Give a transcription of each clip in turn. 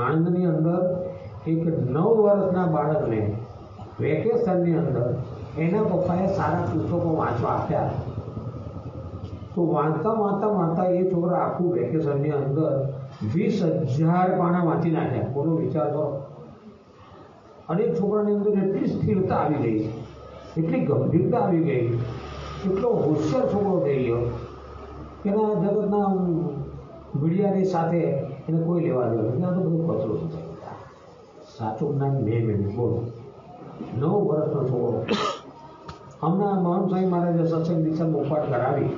આણંદની અંદર એક 9 વર્ષના બાળકને વેકેશનની અંદર એના પપ્પાએ સારા પુસ્તકો વાંચવા આપ્યા. તો વાંચતા એ છોકરા આખું વેકેશનની અંદર 20,000 પાના વાંચી નાખ્યા. બોલો, વિચાર કરો. અને છોકરાની અંદર એટલી સ્થિરતા આવી ગઈ, એટલી ગંભીરતા આવી ગઈ, એટલો હોશિયાર છોકરો થઈ ગયો કે એના જગતના મીડિયાની સાથે એને કોઈ લેવા દેવા નથી. આ તો બધું કચરો છે. સાચું જ્ઞાન મેં મેળવ્યું. બોલો, 9 વર્ષનો છોકરો. હમણાં મહંત સ્વામી મહારાજે સત્સંગ દીક્ષા બોપાટ કરાવી.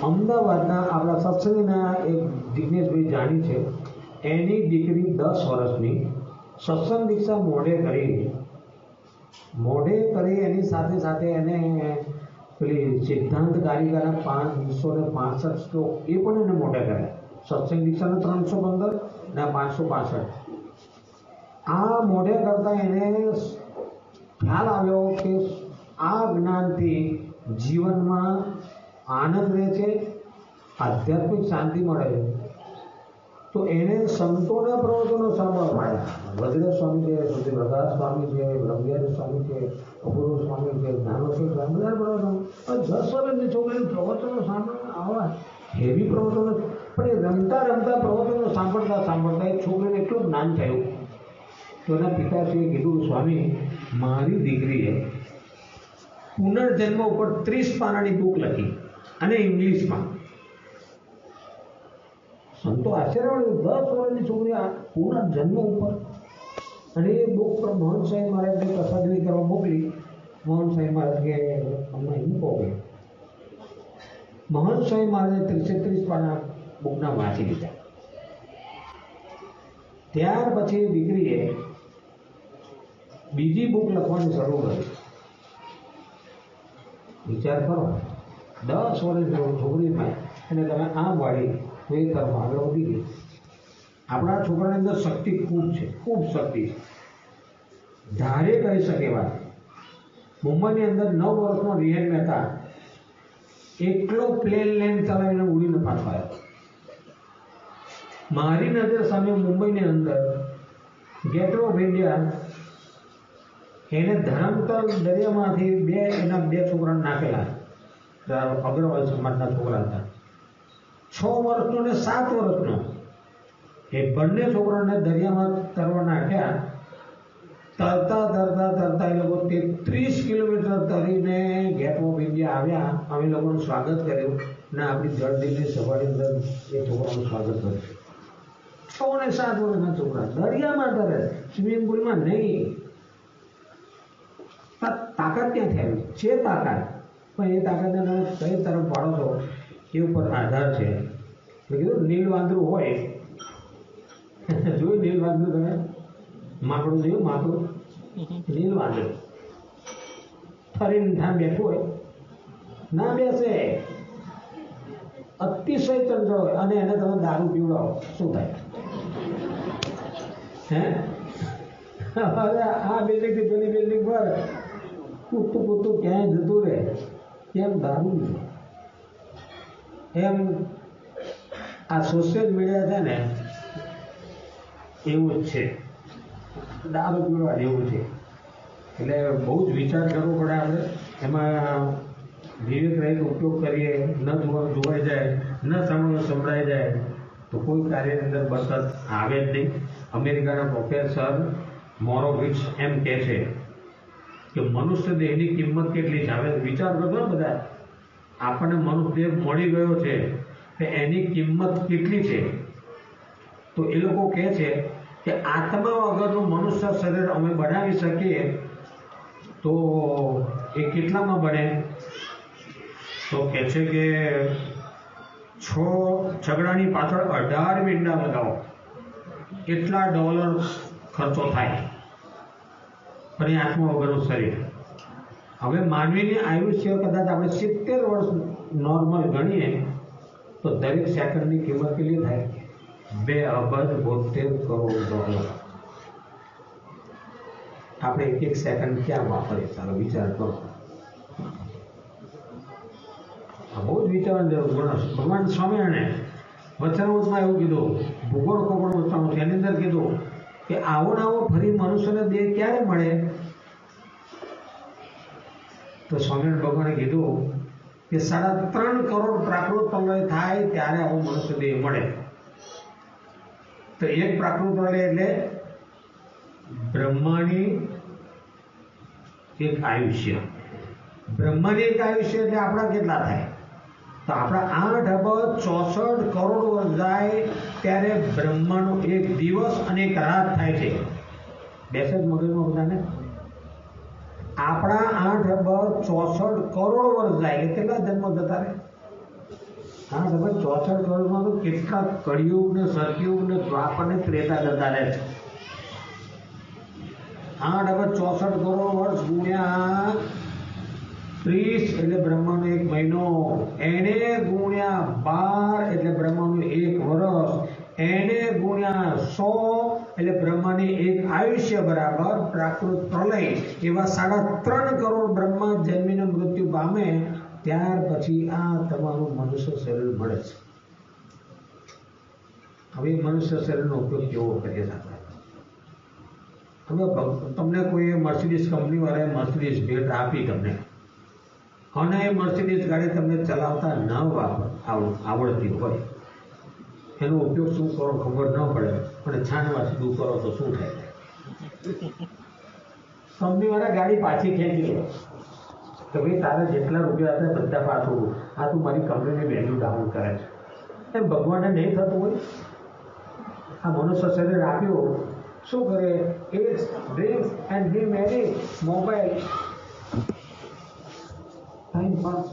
અમદાવાદના આપણા સત્સંગના એક જિજ્ઞેશભાઈ જાણી છે, એની દીકરી 10 વર્ષની સત્સંગ દીક્ષા મોઢે કરી એની સાથે એને પેલી સિદ્ધાંત કારિકાના 565 શ્લોક એ પણ એને મોઢે કર્યા. સત્સંગ દીક્ષાના 315 ને 565 આ મોઢે કરતા એને ખ્યાલ આવ્યો કે આ જ્ઞાનથી જીવનમાં આનંદ રહે છે, આધ્યાત્મિક શાંતિ મળે છે. તો એને સંતોના પ્રવચનો સાંભળવા માંડ્યા. વજ્ર સ્વામી છે, શ્રી પ્રકાશ સ્વામી છે, બ્રહ્મયારી સ્વામી છે, અપૂર્વ સ્વામી છે, જ્ઞાનોશ્વર સ્વામી, બધા પ્રવચનો. 10 વર્ષની છોકરીને પ્રવચનો સાંભળવા આવા હેવી પ્રવચનો. પણ એ રમતા પ્રવચનો સાંભળતા એ છોકરીને એટલું જ્ઞાન થયું. તો એના પિતાશ્રીએ કીધું, સ્વામી, મારી દીકરીએ પુનર્જન્મ ઉપર 30 પાનાની બુક લખી અને ઇંગ્લિશમાં. સંતો આશ્ચર્ય, 10 વર્ષની છોકરી પુનર્જન્મ ઉપર. અને એ બુક પર મહંત સ્વામી મહારાજને પ્રસાદવી કરવા મોકલી. મહંત સ્વામી મહારાજ કે અમને એમ કહો કે મહંત સ્વામી મહારાજે 30 પાના બુકના વાંચી લીધા. ત્યાર પછી દીકરીએ બીજી બુક લખવાની શરૂ કરી. વિચાર કરો, 10 વર્ષની છોકરીમાં અને તમે આમ વાળી તો એ તરફ આગળ વધી ગઈ. આપણા છોકરાની અંદર શક્તિ ખૂબ છે, ખૂબ શક્તિ છે, ધારે કરી શકે વાત. મુંબઈની અંદર 9 વર્ષનો રિહેન મહેતા એકલો પ્લેન લેન ચલાવીને ઉડીને પાછો આવ્યો. મારી નજર સામે મુંબઈની અંદર ગેટ ઓફ ઇન્ડિયા એને ધરમતલ દરિયામાંથી એના બે છોકરાને નાખેલા. અગ્રવાલ સમાજના છોકરા હતા. 6 વર્ષનો ને 7 વર્ષનો એ બંને છોકરાને દરિયામાં તરવા નાખ્યા. તરતા એ લોકો 33 કિલોમીટર તરીને ગેટ ઓફ ઇન્ડિયા આવ્યા. અમે લોકોનું સ્વાગત કર્યું ને આપણી જળદીની સવારી અંદર એ છોકરાનું સ્વાગત કર્યું. 6 ને 7 વર્ષના છોકરા દરિયામાં તરે, સ્વિમિંગ પુલમાં નહીં. તાકાત ક્યાંથી આવી છે? તાકાત. પણ એ તાકાતને તમે કઈ તરફ પાડો છો એ ઉપર આધાર છે. મેં કીધું નીલ વાંદરું હોય, જોયું નીલ વાંદરું? તમે માકડું જોયું? માકડું, નીલ વાંદરું ફરીને ત્યાં બેઠું હોય, ના બેસે, અતિશય ચંચળ હોય. અને એને તમે દારૂ પીવડાવો, શું થાય? અરે આ બિલ્ડિંગથી પેલી બિલ્ડિંગ પર કૂદતું ક્યાંય જતું રહે. કેમ? દારૂ છે. એમ આ સોશિયલ મીડિયા છે ને, એવું જ છે. દારૂ પીવા જેવું છે. એટલે બહુ જ વિચાર કરવો પડે આપણે. એમાં વિવેક રહિત ઉપયોગ કરીએ, ન જોવાઈ જાય, ન સંભળાઈ જાય તો કોઈ કાર્યની અંદર બરકત આવે જ નહીં. અમેરિકાના પ્રોફેસર મોરોવિટ્સ એમ કહે છે કે મનુષ્ય દેહની કિંમત કેટલી છે. હવે વિચાર કરજો ને બધા, આપણને મનુષ્ય દેહ મળી ગયો છે કે એની કિંમત કેટલી છે. તો એ લોકો કહે છે કે આત્મા વગરનું મનુષ્ય શરીર અમે બનાવી શકીએ તો એ કેટલામાં બને? તો કહે છે કે 6 છગડાની પાછળ 18 મીંડા લગાવો, કેટલા ડોલર ખર્ચો થાય. પણ એ આત્મા વગરનું શરીર. હવે માનવીની આયુષ્ય કદાચ આપણે 70 વર્ષ નોર્મલ ગણીએ તો દરેક સેકન્ડની કિંમત કેટલી થાય? 2,72 કરોડ ડોલર. આપણે એક સેકન્ડ ક્યાં વાપરીએ? ચાલો વિચાર કરો. આ બહુ જ વિચારવાની જરૂર. ભગવાન સ્વામિનારાયણે વચનામૃતમાં એવું કીધું, ભૂગોળ ખગોળ અંદર કીધું કે આવો ને આવો ફરી મનુષ્યને દેહ ક્યારે મળે? તો સ્વામિનારાયણ ભગવાને કીધું કે 3.5 કરોડ પ્રાકૃત પ્રલય થાય ત્યારે આવો મનુષ્ય દેહ મળે. તો એક પ્રાકૃત પ્રલય એટલે બ્રહ્માની એક આયુષ્ય. બ્રહ્માની એક આયુષ્ય એટલે આપણા કેટલા થાય? તો આપણા 8 અબજ 64 કરોડ વર્ષ જાય ત્યારે બ્રહ્માનો એક દિવસ અને એક રાત થાય છે. બેસે જ મગજમાં બધાને? આપણા 8 અબજ 64 કરોડ વર્ષ જાય એટલે કેટલા જન્મ જતા રહે? 8 અબજ 64 કરોડમાં તો કેટલા કળિયુગ ને સતયુગ ને દ્વાપર ને ત્રેતા જતા રહે છે. 8 અબજ 64 કરોડ વર્ષ ગુણ્યા 30 એટલે બ્રહ્માનો એક મહિનો, એને ગુણ્યા 12 એટલે બ્રહ્માનું એક વર્ષ, એને ગુણ્યા 100 એટલે બ્રહ્માની એક આયુષ્ય બરાબર પ્રાકૃત પ્રલય. એવા 3.5 કરોડ બ્રહ્મા જન્મીને મૃત્યુ પામે ત્યાર પછી આ તમારું મનુષ્ય શરીર મળે છે. હવે મનુષ્ય શરીરનો ઉપયોગ કેવો કરીએ આપણે? હવે તમને કોઈ મર્સિડીઝ કંપની વાળાએ મર્સિડીઝ ભેટ આપી તમને, અને એ મર્સિડીઝ ગાડી તમને ચલાવતા ન આવડતી હોય, એનો ઉપયોગ શું કરો ખબર ન પડે, પણ છાણવા સીધું કરો તો શું થાય? કંપનીવાળા ગાડી પાછી ખેંચી લે કે ભાઈ તારે જેટલા રૂપિયા હતા બધા પાછું, આ તું મારી કંપનીની વેલ્યુ ડાઉન કરે છે. એમ ભગવાનને નહીં થતું હોય? આ મનુષ્ય શરીર આપ્યું, શું કરે? Eats drinks and be merry, mobile, time pass.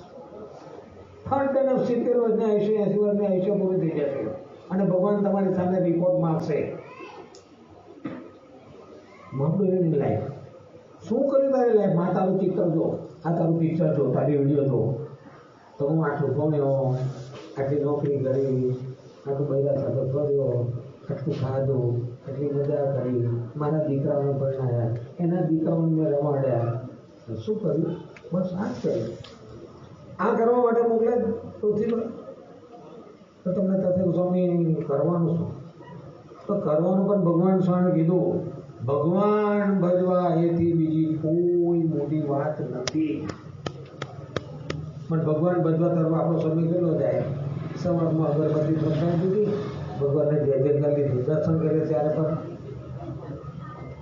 First 70 વર્ષની આયુષ્ય 80 વર્ષની આયુષ્ય પૂરી થઈ જશે અને ભગવાન તમારી સામે રિપોર્ટ માંગશે. મગની લાઈફ શું કર્યું તારી લાઈફમાં? તારું ચિત્ર જો, આ તારું પિક્ચર જો, તારી વિડીયો જો, તો હું આટલું ભણ્યો, આટલી નોકરી કરી, આટલું બૈરા સાથે ફર્યો, આટલું ખાધું, આટલી મજા કરી, મારા દીકરાઓને ભણાયા, એના દીકરાઓને મેં રમાડ્યા. શું કર્યું? બસ આ જ કર્યું. આ કરવા માટે મોકલે પૃથ્વી પર. તો તમને થશે સ્વામી કરવાનું શું? તો કરવાનું પણ ભગવાન સ્વામી કીધું, ભગવાન ભજવા એથી બીજી કોઈ મોટી વાત નથી. પણ ભગવાન ભજવા તરફ આપણો સમય કેટલો જાય? સવારમાં અગરબત્તી પ્રગટાવી દીધી, ભગવાનને જય જય કરી લીધી, દર્શન કરે ત્યારે પણ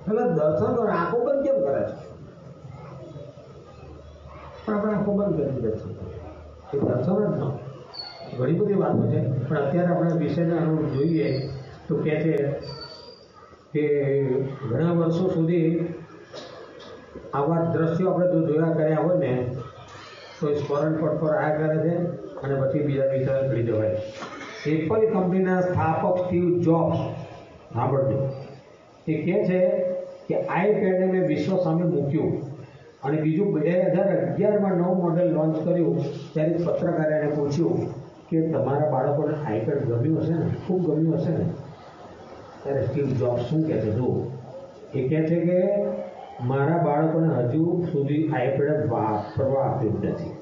પેલા દર્શન કરો, આંખો બંધ કેમ કરે છે? પણ આપણે આંખો બંધ કરી દર્શન એ દર્શન જ ન. ઘણી બધી વાતો છે, પણ અત્યારે આપણે વિષયના અનુરૂપ જોઈએ તો કહે છે કે ઘણા વર્ષો સુધી આવા દ્રશ્યો આપણે જો જોયા કર્યા હોય ને તો સ્મરણ પટ પર આયા કરે છે અને પછી બીજા વિચાર કરી જવાય. એપલ કંપનીના સ્થાપક સ્ટીવ જોબ્સ સાંભળજો, એ કહે છે કે આઈપેડને મેં વિશ્વ સામે મૂક્યું અને બીજું 2011માં નવું મોડેલ લોન્ચ કર્યું ત્યારે પત્રકારે એને પૂછ્યું કે તમારા બાળકોને આઈપેડ ગમ્યું હશે ને, ખૂબ ગમ્યું હશે ને? ત્યારે સ્ટીવ જોબ્સ શું કહે છે? જો એ કહે છે કે મારા બાળકોને હજુ સુધી આઈપેડ વાપરવા આપ્યું નથી.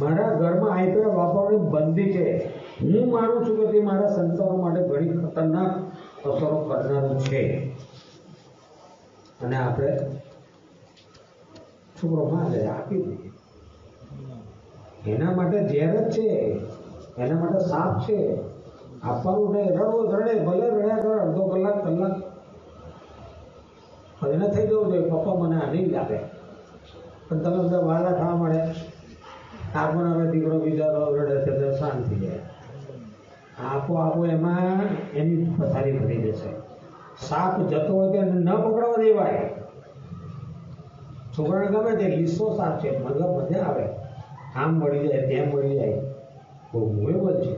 મારા ઘરમાં આઈપેડ વાપરવાની બંધી છે. હું માનું છું કે તે મારા સંતાનો માટે ઘણી ખતરનાક અસરો કરનારું છે. અને આપણે છોકરો માંગે આપી દઈએ. એના માટે ઝેર જ છે, એના માટે સાપ છે. આપવાનું નહીં, રડવો રડે, ભલે રડ્યા કરે અડધો કલાક કલાક, એને થઈ જવું જોઈએ પપ્પા મને આ નહીં આપે. પણ તમે બધા વાલા ખાવા મળે, આપણને હવે દીકરો બિચારો રડે છે તો શાંત થઈ જાય. આપો એમાં એની પથારી ભરી જશે. સાપ જતો હોય તો ન પકડવા દેવાય. છોકરાને ગમે તે લીસો સાપ છે, મતલબ મજા આવે, આમ મળી જાય તેમ મળી જાય. બહુ મૂવેબલ છે,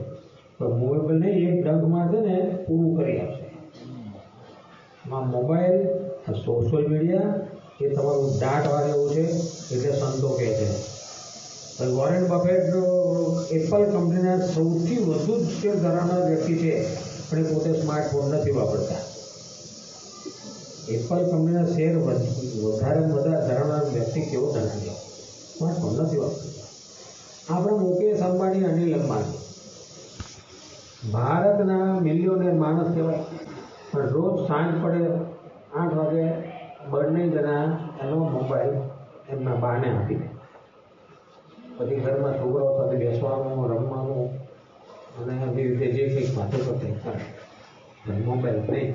પણ મૂવેબલ નહીં, એક ડંકમાં છે ને પૂરું કરી આપશે. મોબાઈલ, સોશિયલ મીડિયા એ તમારું દાટ વાળે એવું છે એટલે સંતો કહે છે. વોરેન બફેટ એપલ કંપનીના સૌથી વધુ શેર ધરાવનાર વ્યક્તિ છે, પણ એ પોતે સ્માર્ટફોન નથી વાપરતા. એપલ કંપનીના શેર વધારે ધરાવનાર વ્યક્તિ કેવો ધરાવ્યો? સ્માર્ટફોન નથી વાપરતા. આપણા મુકેશ અંબાણી, અનિલ અંબાણી ભારતના મિલિયોનેર માણસ કહેવાય. પણ રોજ સાંજ પડે 8 વાગે બંને જણા એનો મોબાઈલ એમના બાને આપી દે. પછી ઘરમાં છોકરાઓ સાથે બેસવાનું, રમવાનું અને એવી રીતે જે કંઈક વાતો કરતા કરે, મોબાઈલ નહીં.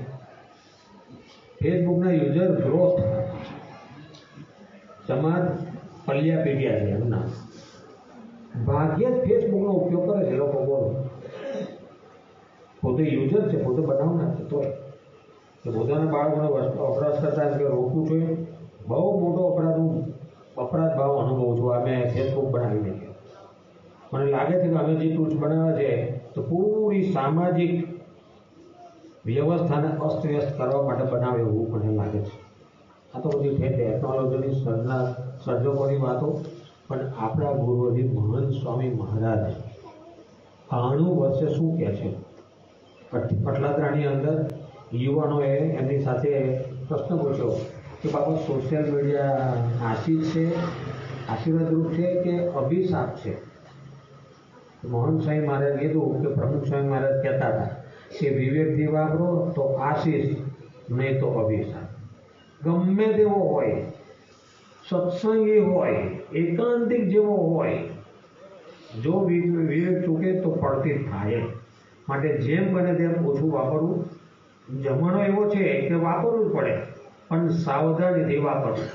ફેસબુકના યુઝર ગ્રોથ સમાજ પલ્યા પીડ્યા છે એમના. ભાગ્યે જ ફેસબુકનો ઉપયોગ કરે છે લોકો. બોલો, પોતે યુઝર છે, પોતે બનાવનાર છે, તો કે પોતાના બાળકોને વપરાશ કરતા કે રોકવું જોઈએ. બહુ મોટો અપરાધ ભાવ અનુભવું છું. અમે ફેસબુક બનાવી દઈએ. મને લાગે છે કે અમે જે ટૂલ્સ બનાવ્યા છે તો પૂરી સામાજિક વ્યવસ્થાને અસ્તવ્યસ્ત કરવા માટે બનાવે એવું મને લાગે છે. આ તો બધી ટેકનોલોજીની સર્જકોની વાતો. પણ આપણા ગુરુજી મહંત સ્વામી મહારાજ 90 વર્ષે શું કહે છે? પટલાદરાની અંદર યુવાનોએ એમની સાથે પ્રશ્ન પૂછ્યો કે બાબા સોશિયલ મીડિયા આશીષ છે, આશીર્વાદરૂપ છે કે અભિશાપ છે? મહંત સ્વામી મહારાજ કીધું કે પ્રમુખ સ્વામી મહારાજ કહેતા હતા કે વિવેકથી વાપરો તો આશીષ, નહીં તો અભિશાપ. ગમે તેવો હોય, સત્સંગી હોય, એકાંતિક જેવો હોય, જો વિવેક ચૂકે તો પડતી થાય. માટે જેમ બને તેમ ઓછું વાપરવું. જમાનો એવો છે કે વાપરવું જ પડે, પણ સાવધાનીથી વાપરવું.